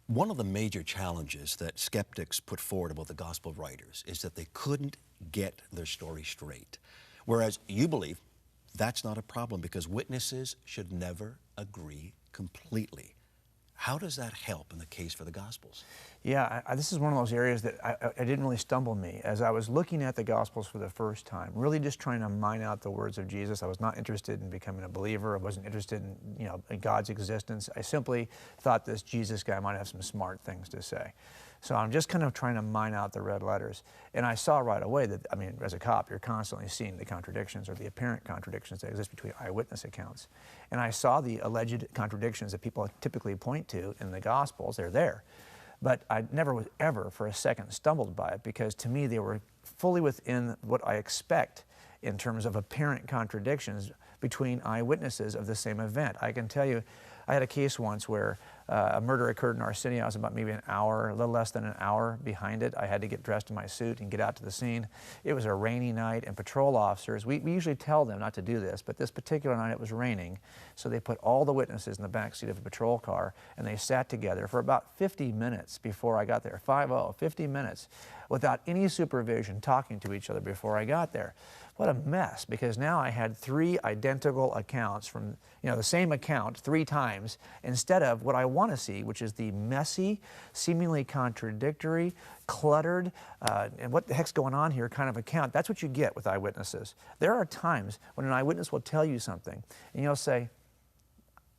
One of the major challenges that skeptics put forward about the gospel writers is that they couldn't get their story straight. Whereas you believe that's not a problem because witnesses should never agree completely. How does that help in the case for the Gospels? Yeah, this is one of those areas that I didn't really stumble me. As I was looking at the Gospels for the first time, really just trying to mine out the words of Jesus, I was not interested in becoming a believer. I wasn't interested in, in God's existence. I simply thought this Jesus guy might have some smart things to say. So I'm just kind of trying to mine out the red letters. And I saw right away that, I mean, as a cop, you're constantly seeing the contradictions or the apparent contradictions that exist between eyewitness accounts. And I saw the alleged contradictions that people typically point to in the Gospels. They're there. But I never was ever for a second stumbled by it because to me they were fully within what I expect in terms of apparent contradictions between eyewitnesses of the same event. I can tell you, I had a case once where a murder occurred in our city. I was about maybe an hour, a little less than an hour behind it. I had to get dressed in my suit and get out to the scene. It was a rainy night, and patrol officers, we usually tell them not to do this, but this particular night it was raining, so they put all the witnesses in the back seat of a patrol car, and they sat together for about 50 minutes before I got there. 50 minutes, without any supervision, talking to each other before I got there. What a mess, because now I had three identical accounts from, the same account three times, instead of what I want to see, which is the messy, seemingly contradictory, cluttered, and what the heck's going on here kind of account. That's what you get with eyewitnesses. There are times when an eyewitness will tell you something, and you'll say,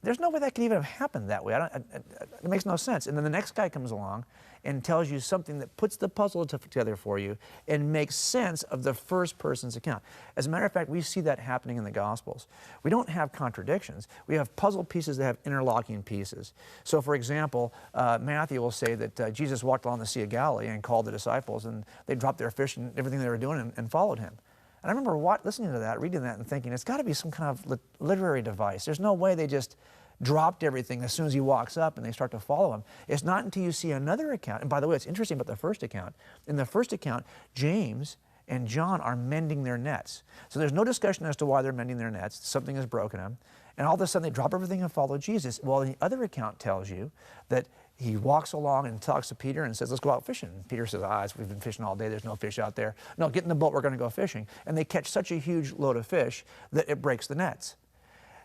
there's no way that could even have happened that way. It makes no sense. And then the next guy comes along and tells you something that puts the puzzle together for you and makes sense of the first person's account. As a matter of fact, we see that happening in the Gospels. We don't have contradictions. We have puzzle pieces that have interlocking pieces. So, for example, Matthew will say that Jesus walked along the Sea of Galilee and called the disciples, and they dropped their fish and everything they were doing and followed him. And I remember listening to that, reading that, and thinking, it's got to be some kind of literary device. There's no way they just dropped everything as soon as he walks up and they start to follow him. It's not until you see another account. And by the way, it's interesting about the first account. In the first account, James and John are mending their nets. So there's no discussion as to why they're mending their nets. Something has broken them. And all of a sudden they drop everything and follow Jesus. Well, the other account tells you that he walks along and talks to Peter and says, let's go out fishing. And Peter says, we've been fishing all day. There's no fish out there. No, get in the boat. We're going to go fishing. And they catch such a huge load of fish that it breaks the nets.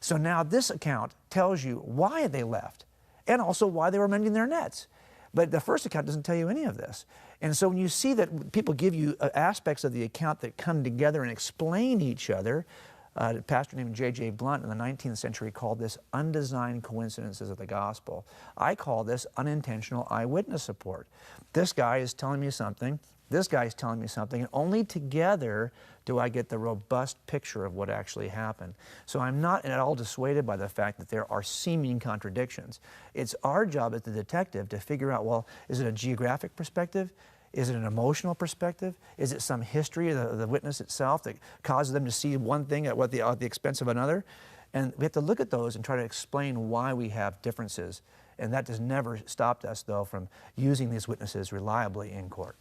So now this account tells you why they left and also why they were mending their nets. But the first account doesn't tell you any of this. And so when you see that people give you aspects of the account that come together and explain each other, a pastor named J.J. Blunt in the 19th century called this undesigned coincidences of the gospel. I call this unintentional eyewitness support. This guy is telling me something, this guy is telling me something, and only together do I get the robust picture of what actually happened. So I'm not at all dissuaded by the fact that there are seeming contradictions. It's our job as the detective to figure out, well, is it a geographic perspective? Is it an emotional perspective? Is it some history of the witness itself that causes them to see one thing at the expense of another? And we have to look at those and try to explain why we have differences. And that has never stopped us, though, from using these witnesses reliably in court.